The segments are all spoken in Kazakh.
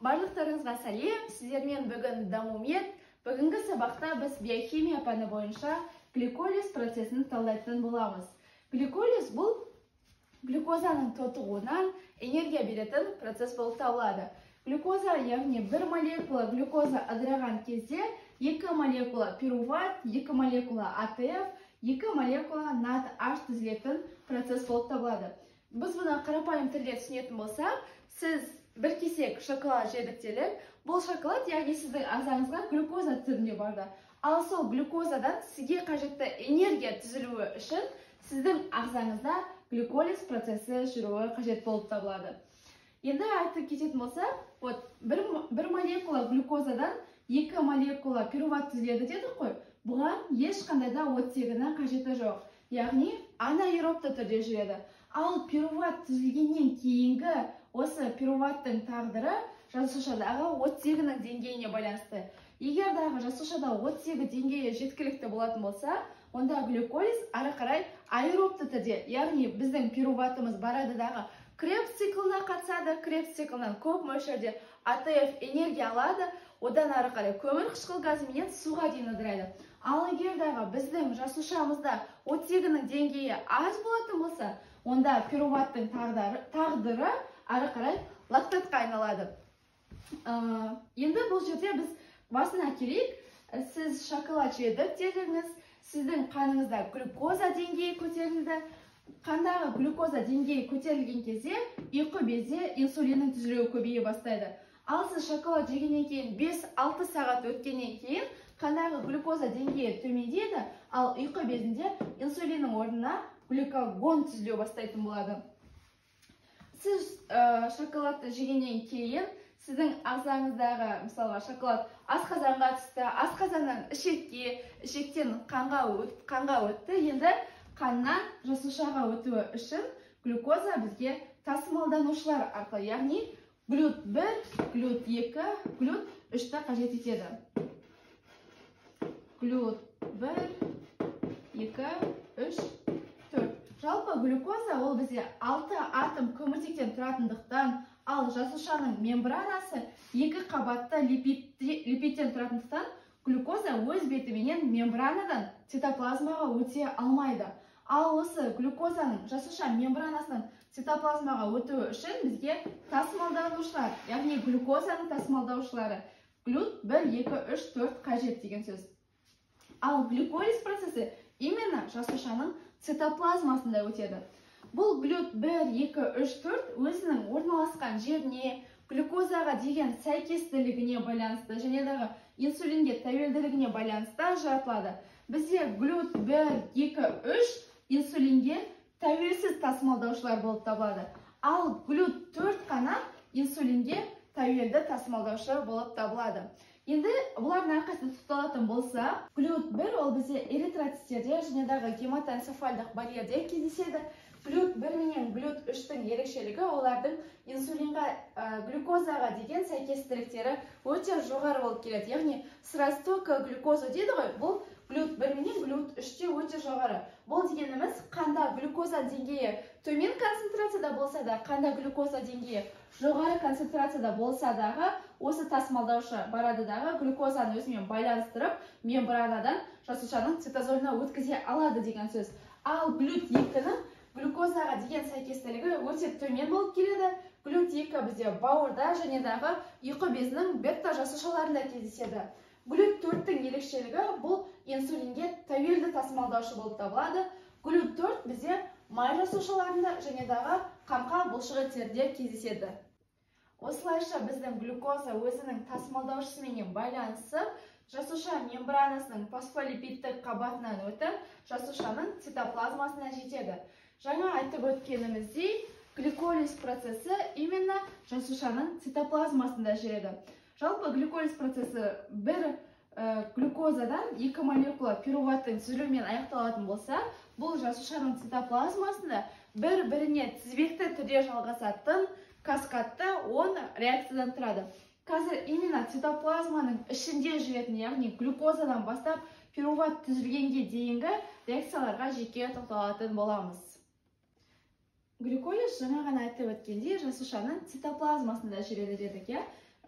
Барлықтарыңызға сәлем, сіздермен бүгін дамумет. Бүгінгі сабақта біз биохимия пәні бойынша гликолиз процесін талдайтын боламыз. Гликолиз бұл глюкозаның тотығуынан энергия беретін процесс болып табылады. Глюкоза, яғни бір молекула глюкоза ыдыраған кезде 2 молекула пируват, 2 молекула АТФ, 2 молекула NADH түзілетін процесс болып табылады. Біз бұны қарапайым тілде түсінетін болсақ, сіз бір кесек шоколад жедік делік, бұл шоколад, яғни сіздің ағзаңызға глюкоза түрінде барды. Ал сол глюкозадан сізге қажетті энергия түзілуі үшін сіздің ағзаңызда гликолиз процесі жүруі қажет болып табылады. Енді айтып кететін болсақ, бір молекула глюкозадан 2 молекула пируват түзіледі дедік қой. Бұған ешқандай да оттегінің қажеті жоқ. Яғни анаэробты түрде жүреді. Ал пируват түзілгеннен кейінгі осы пируваттың тағдыры жасушадағы оттегінің деңгейіне байланысты. Егер дағы жасушада оттегі деңгейі жеткілікті болатын болса, онда глюколиз ары қарай аэробты түрде, яғни біздің пируватымыз барады дағы Кребс циклына қатысады, Кребс циклынан көп мөлшерде АТФ энергия алады, одан ары қарай көмір қышқыл газыменен суға дейін ыдырайды. Ал егер дағы біздің жасушамызда оттегінің деңгейі аз болатын болса, онда пируваттың тағдыры ары қарай лактатқа айналады. Енді бұл жерде біз басына келейік, сіз шоколад жедік деліңіз, сіздің қаныңызда глюкоза деңгейі көтерілді. Қандағы глюкоза деңгейі көтерілген кезде ұйқы безде инсулиннің түзілуі көбейе бастайды. Ал сіз шоколад жегеннен кейін 5-6 сағат өткеннен кейін қандағы глюкоза деңгейі төмендейді, ал ұйқы безінде инсулиннің орнына глюкагон түзіле бастайтын болады. Сіз шоколадты жегеннен кейін сіздің ағзаңыздағы, мысалға, шоколад асқазанға түсті, асқазаннан ішекке, ішектен қанға өтті. Енді қаннан жасушаға өтуі үшін глюкоза бізге тасымалданушылар арқылы, яғни глют1, глют2, глют3 қажет етеді. Глют1, 2, 3, 4. Жалпы глюкоза ол бізде 6 атом көміртектен тұратындықтан, ал жасушаның мембранасы 2 қабатты липидтен тұратындықтан, глюкоза өз бетіменен мембранадан цитоплазмаға өте алмайды. Ал осы глюкозаның жасуша мембранасының цитоплазмаға өтуі үшін бізге тасымалдаушылар, яғни глюкозаның тасымалдаушылары глют1, 2, 3, 4 қажет деген сөз. Ал гликолиз процесі именно жасушаның цитоплазмасында өтеді. Бұл глют1, 2, 3, 4 өзінің орналасқан жеріне, глюкозаға деген сәйкестілігіне байланысты, және дағы инсулинге тәуелділігіне байланысты жаратылады. Бізде глют1, 2, 3 инсулинге тәуелсіз тасымалдаушылар болып табылады. Ал глют4 қана инсулинге тәуелді тасымалдаушы болып табылады. Енді бұлардың әрқайсысын тоқталатын болса, глют1 ол бізде эритроциттерде және дағы гематоэнцефальдық барьерде кездеседі. Глют1 менен глют3-тің ерекшелігі олардың инсулинға, глюкозаға деген сәйкестіліктері өте жоғары болып келеді. Яғни сырасты глюкоза дейді ғой, бұл глют1 менен глют3-те өте жоғары. Бұл дегеніміз қанда глюкоза деңгейі төмен концентрацияда болса да, қанда глюкоза деңгейі жоғары концентрацияда болса дағы, осы тасымалдаушы барады дағы глюкозаны өзімен байланыстырып, мембранадан жасушаның цитозойына өткізе алады деген сөз. Ал глют2-нің глюкозаға деген сәйкестілігі өте төмен болып келеді. Глют2 бізде бауырда және дағы ұйқы безінің бета жасушаларында кездеседі. Глют4-тің ерекшелігі бұл инсулинге тәуелді тасымалдаушы болып табылады. Глют4 бізде май жасушаларында және дағы қамқа бұлшық еттерде кездеседі. Осылайша біздің глюкоза өзінің тасымалдаушысымен байланысып, жасуша мембранасының фосфолипидтік қабатынан өтіп, жасушаның цитоплазмасына жетеді. Жаңа айтып өткеніміздей, гликолиз процесі именно жасушаның цитоплазмасында жүреді. Жалпы гликолиз процесі бір глюкозадан 2 молекула пируваттың түзілуімен аяқталатын болса, бұл жасушаның цитоплазмасында бір-біріне тізбекті түрде жалғасатын каскадты 10 реакциядан тұрады. Қазір именно цитоплазманың ішінде жүретін, яғни глюкозадан бастап пируват түзілгенге дейінгі реакцияларға жеке тоқталатын боламыз. Глюколиз жаңа ғана айтып өткенде жасушаның цитоплазмасында жүреді дедік,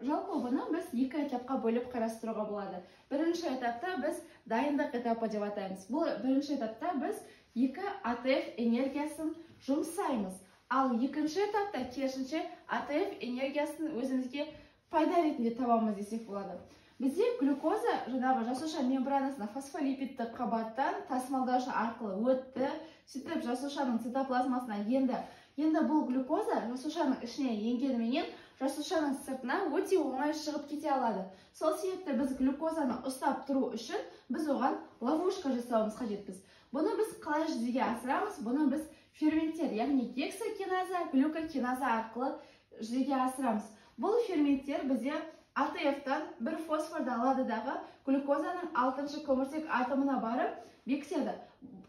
жалпы бұны біз екі этапқа бөліп қарастыруға болады. Бірінші этапта біз дайындық этапы деп атаймыз. Бұл бірінші этапта біз екі АТФ энергиясын жұмсаймыз. Ал екінші этапта керісінше АТФ энергиясын өзімізге пайда ретінде табамыз десек болады. Бізде глюкоза жаңағы жасуша мембранасына фосфолипидті қабаттан тасымалдаушы арқылы өтті, сөйтіп жасушаның цитоплазмасына енді. Енді бұл глюкоза жасушаның ішіне енгеніменен жасушаның сыртына өте оңай шығып кете алады. Сол себепті біз глюкозаны ұстап тұру үшін біз оған ловушка жасауымыз қажетпіз. Бұны біз қалай жүзеге асырамыз? Бұны біз ферменттер, яғни гексокиназа, глюкокиназа арқылы жүзеге асырамыз. Бұл ферменттер бізде АТФ-тан бір фосфорды алады дағы глюкозаның 6-шы көміртек атомына барып бекітеді.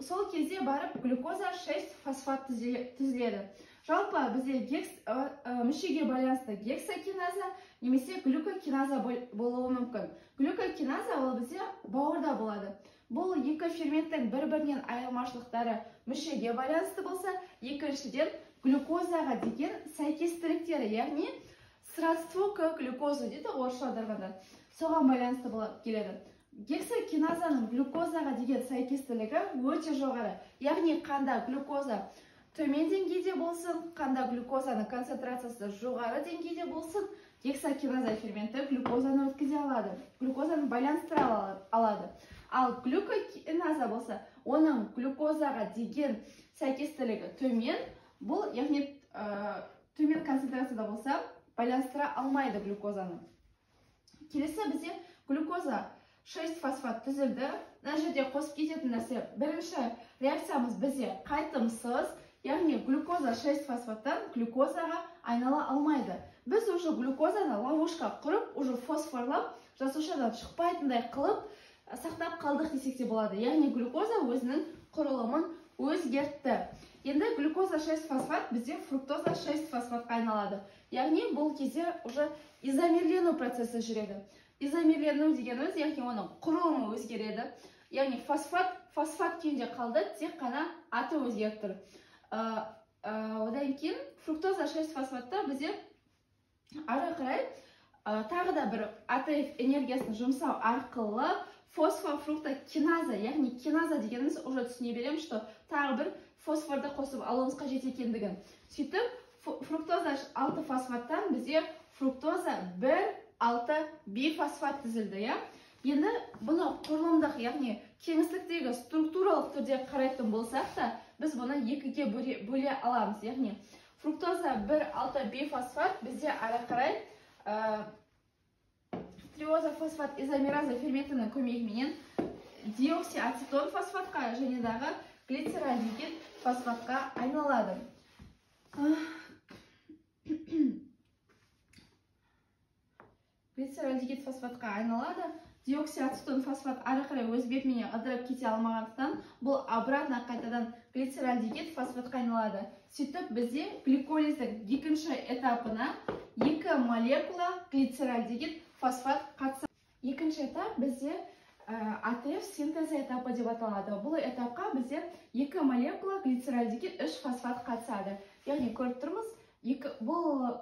Сол кезде барып глюкоза 6 фосфат түзіледі. Жалпы бізде мүшеге байланысты гексокиназа немесе глюкокиназа болуы мүмкін. Глюкокиназа ол бізде бауырда болады. Бұл екі ферменттің бір-бірінен айырмашылықтары мүшеге байланысты болса, екіншіден глюкозаға деген сәйкестіліктері, яғни сродство к глюкозу дейді орысша аударғанда. Соған байланысты болып келеді. Гексокиназаның глюкозаға деген сәйкестілігі өте жоғары. Яғни қанда глюкоза төмен деңгейде болсын, қанда глюкозаның концентрациясы жоғары деңгейде болсын, гексокиназа ферменті глюкозаны өткізе алады. Глюкозаны байланыстыра алады. Ал глюкокиназа болса, оның глюкозаға деген сәйкестілігі төмен, бұл яғни төмен концентрацияда болса, байланыстыра алмайды глюкозаны. Келесі бізде глюкоза 6 фосфат түзілді. Мына жерде қосып кететін нәрсе, бірінші реакциямыз бізде қайтымсыз, яғни глюкоза 6 фосфаттан глюкозаға айнала алмайды. Біз уже глюкозаны ловушка құрып, уже фосфорлап, жасушадан шықпайтындай қылып сақтап қалдық десек те болады. Яғни глюкоза өзінің құрылымын өзгертті. Енді глюкоза 6 фосфат бізде фруктоза 6 фосфатқа айналады. Яғни бұл кезде уже изомерлену процесі жүреді. Изомерлену дегеніміз, яғни оның құрылымы өзгереді. Яғни фосфат күйінде қалды, тек қана аты өзгеріп тұр. Одан кейін фруктоза 6 фосфатта бізде ары қарай тағы да бір АТФ энергиясын жұмсау арқылы фосфофруктокиназа, яғни киназа дегеніміз уже түсіне берем, что тағы бір фосфорды қосып алуымыз қажет екендігін. Сөйтіп, фруктоза 6 фосфаттан бізде фруктоза 1,6 бифосфат түзілді. Енді бұны құрылымдық, яғни кеңістіктегі структуралық түрде қарайтын болсақ та, біз бұны екіге бөле аламыз. Яғни фруктоза 1,6 бифосфат бізде ары қарай триоза фосфат изомераза ферментінің көмегіменен диоксиацетон фосфатқа және дағы глицеральдегид фосфатқа айналады. Глицеральдегид фосфатқа айналады. Диоксиацетон фосфат ары қарай өз бетімен ыдырып кете алмағандықтан, бұл обратно қайтадан глицеральдегид фосфатқа айналады. Сөйтіп бізде гликолиздің екінші этапына 2 молекула глицеральдегид фосфат қатысады. Екінші этап бізде АТФ синтезі этапы деп аталады. Бұл этапқа бізде 2 молекула глицеральдегид 3 фосфат қатысады. Яғни көріп тұрмыз, бұл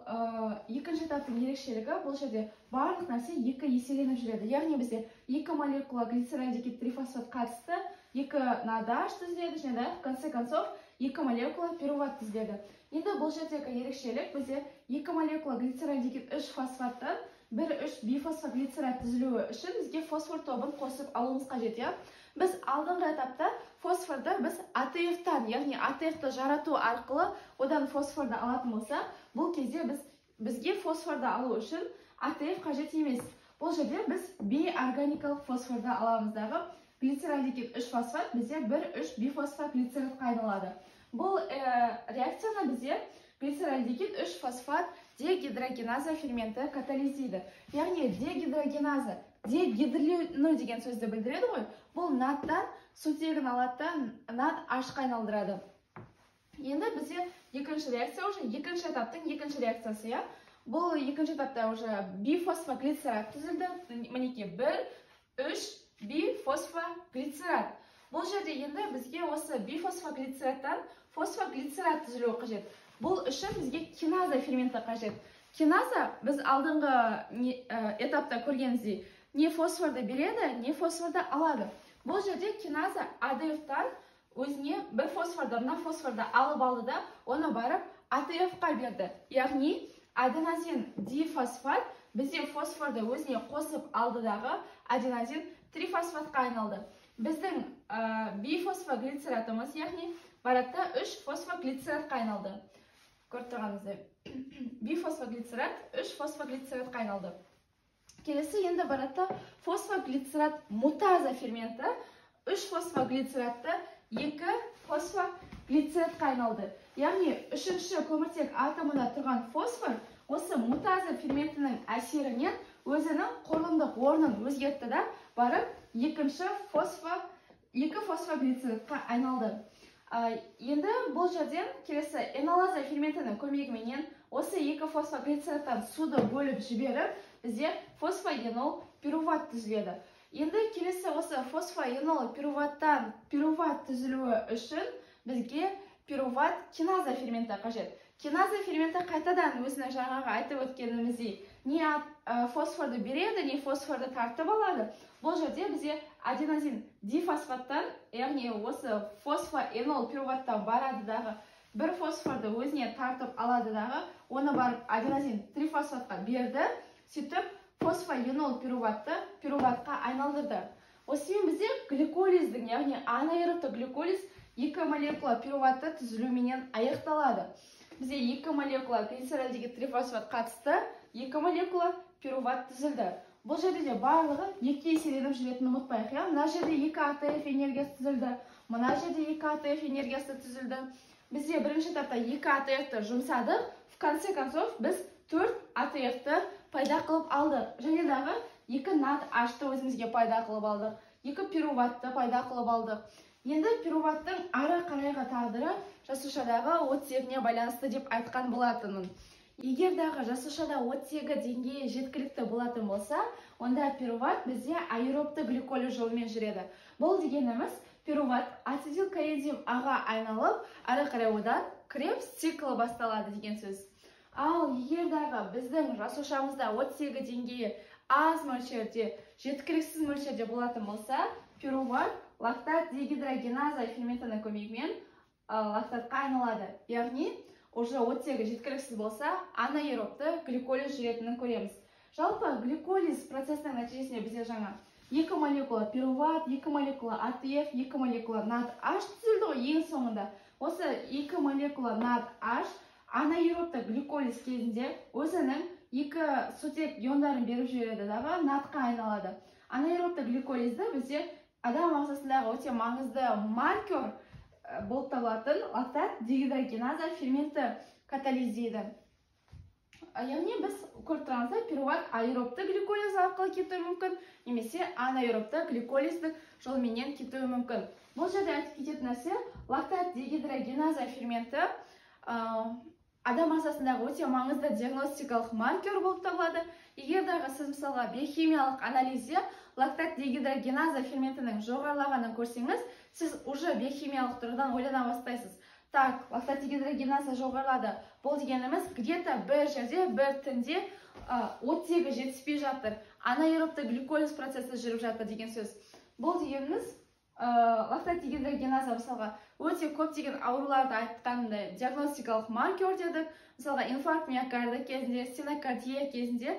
екінші этаптың ерекшелігі, бұл жерде барлық нәрсе 2 еселеніп жүреді. Яғни бізде 2 молекула глицеральдегид 3 фосфат қатысты, 2 надаш түзіледі, және в конце концов 2 молекула пируват түзіледі. Енді бұл жердегі ерекшелік бізде 2 молекула глицеральдегид 3 фосфаттан 1,3 бифосфоглицерат түзілуі үшін бізге фосфор тобын қосып алуымыз қажет. Біз алдыңғы этапта фосфорды біз АТФ-тан, яғни АТФ-ті жарату арқылы одан фосфорды алатын болса, бұл кезде бізге фосфорды алу үшін АТФ қажет емес. Бұл жерде біз бейорганикалық фосфорды аламыздағы глицеральдегид 3 фосфат бізде 1,3 бифосфоглицератқа айналады. Бұл реакцияны бізде глицеральдегид 3 фосфат дегидрогеназа ферменті катализиді. Яғни дегидрогеназа, дегидрилену деген сөзді білдіреді ғой. Бұл надтан сутегін алаттан над ашқа айналдырады. Енді бізде екінші реакция уже екінші этаптың екінші реакциясы. Бұл екінші этапта уже бифосфоглицерат түзілді. Мінеке 1,3 бифосфоглицерат. Бұл жерде енді бізге осы бифосфоглицераттан фосфоглицерат түзілуі қажет. Бұл үшін бізге киназа ферменті қажет. Киназа біз алдыңғы этапта көргеніміздей не фосфорды береді, не фосфорды алады. Бұл жерде киназа АДФ-тан өзіне бір фосфорды, мына фосфорды алып алды да, оны барып АТФ-қа берді. Яғни аденозин дифосфат бізде фосфорды өзіне қосып алдыдағы аденозин трифосфатқа айналды. Біздің бифосфоглицератымыз, яғни баратта 3 фосфоглицератқа айналды. Көріп тұрғанымыздай. Бифосфоглицерат 3 фосфоглицератқа айналды. Келесі енді баратта фосфоглицерат мутаза ферменті 3 фосфоглицератты 2 фосфоглицератқа айналды. Яғни 3-ші көміртек атомында тұрған фосфор осы мутаза ферментінің әсерінен өзінің құрылымдық орнын өзгертті да барып 2 фосфоглицератқа айналды. Енді бұл жерден келесі энолаза ферментінің көмегіменен осы 2 фосфоглицераттан суды бөліп жіберіп, бізде фосфоенол пируват түзіледі. Енді келесі осы фосфоенол пируваттан пируват түзілуі үшін бізге пируват киназа ферменті қажет. Киназа ферменті қайтадан өзінің жаңағы айтып өткеніміздей не фосфорды береді, не фосфорды тартып алады. Бұл жерде бізде аденозин дифосфаттан, яғни осы фосфоенол пируваттан барады дағы бір фосфорды өзіне тартып алады дағы, оны барып аденозин трифосфатқа берді, сөйтіп фосфоенол пируватқа айналдырды. Осымен бізде гликолиздің, яғни анаэробты гликолиз 2 молекула пируватты түзілуіменен аяқталады. Бізде 2 молекула глицеральдегі трифосфат қатысты, 2 молекула пируват түзілді. Бұл жерде де барлығы 2 еселеніп жүретінін ұмытпайық. Мына жерде 2 АТФ энергиясы түзілді, мына жерде 2 АТФ энергиясы түзілді. Бізде бірінші этапта 2 АТФ-ті жұмсадық, в конце концов біз 4 АТФ-ті пайда қылып алдық. Және дағы 2 NADH-ті өзімізге пайда қылып алдық, 2 пируватты пайда қылып алдық. Енді пируваттың ары қарайғы тағдыры жасушадағы оттегіне байланысты деп айтқан болатынмын. Егер дағы жасушада оттегі деңгейі жеткілікті болатын болса, онда пируват бізде аэробты гликолиз жолымен жүреді. Бұл дегеніміз пируват ацетилкоэнзим аға айналып, ары қарай одан Кребс циклы басталады деген сөз. Ал егер дағы біздің жасушамызда оттегі деңгейі аз мөлшерде, жеткіліксіз мөлшерде болатын болса, пируват лактат дегидрогеназа ферментінің көмегімен лактатқа айналады. Яғни, уже оттегі жеткіліксіз болса, анаэробты гликолиз жүретінін көреміз. Жалпы гликолиз процесінің нәтижесінде бізде жаңа 2 молекула пируват, 2 молекула АТФ, 2 молекула NADH түзілді ғой ең соңында. Осы 2 молекула NADH анаэробты гликолиз кезінде өзінің 2 сутек иондарын беріп жібереді дағы NADH-қа айналады. Анаэробты гликолизді бізде адам ағзасындағы өте маңызды маркер болып табылатын лактат дегидрогеназа ферменті катализдейді. Яғни біз көріп тұрғанымызда пируват аэробты гликолиз арқылы кетуі мүмкін, немесе анаэробты гликолиздің жолменен кетуі мүмкін. Бұл жерде айтып кететін нәрсе, лактат дегидрогеназа ферменті адам ағзасындағы өте маңызды диагностикалық маркер болып табылады. Егер дағы сіз мысалға биохимиялық анализде лактат дегидрогеназа ферментінің жоғарылағанын көрсеңіз, сіз уже биохимиялық тұрғыдан ойлана бастайсыз. Так, лактат дегидрогеназа жоғарылады. Бұл дегеніміз где-то бір жерде, бір тінде оттегі жетіспей жатыр. Анаэробты гликолиз процесі жүріп жатыр деген сөз. Бұл дегеніміз лактат дегидрогеназа мысалға өте көптеген ауруларды айтқанында диагностикалық маркер дедік. Мысалға инфаркт миокарда кезінде, стенокардия кезінде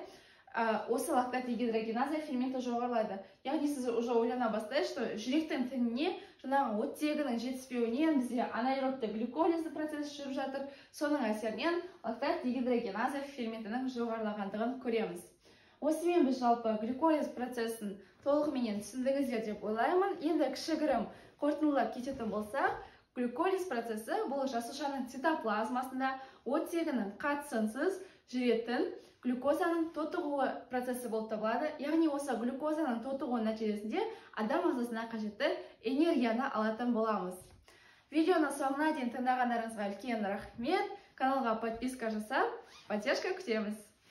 осы лактат дегидрогеназа ферменті жоғарылайды. Яғни сіз уже ойлана бастайсыз, что жүректің тініне жаңағы оттегінің жетіспеуінен бізде анаэробты гликолиз процесі жүріп жатыр. Соның әсерінен лактат дегидрогеназа ферментінің жоғарылағандығын көреміз. Осымен біз жалпы гликолиз процесін толығымен түсіндіңіздер деп ойлаймын. Енді кішігірім қорытындылап кететін болсақ, гликолиз процесі бұл жасушаның цитоплазмасында оттегінің қатысынсыз жүретін глюкозаның тотығуы процесі болып табылады. Яғни осы глюкозаның тотығуы нәтижесінде адам ағзасына қажетті энергияны алатын боламыз. Видеоны соңына дейін тыңдағандарыңызға үлкен рахмет. Каналға подписка жасап, поддержка күтеміз.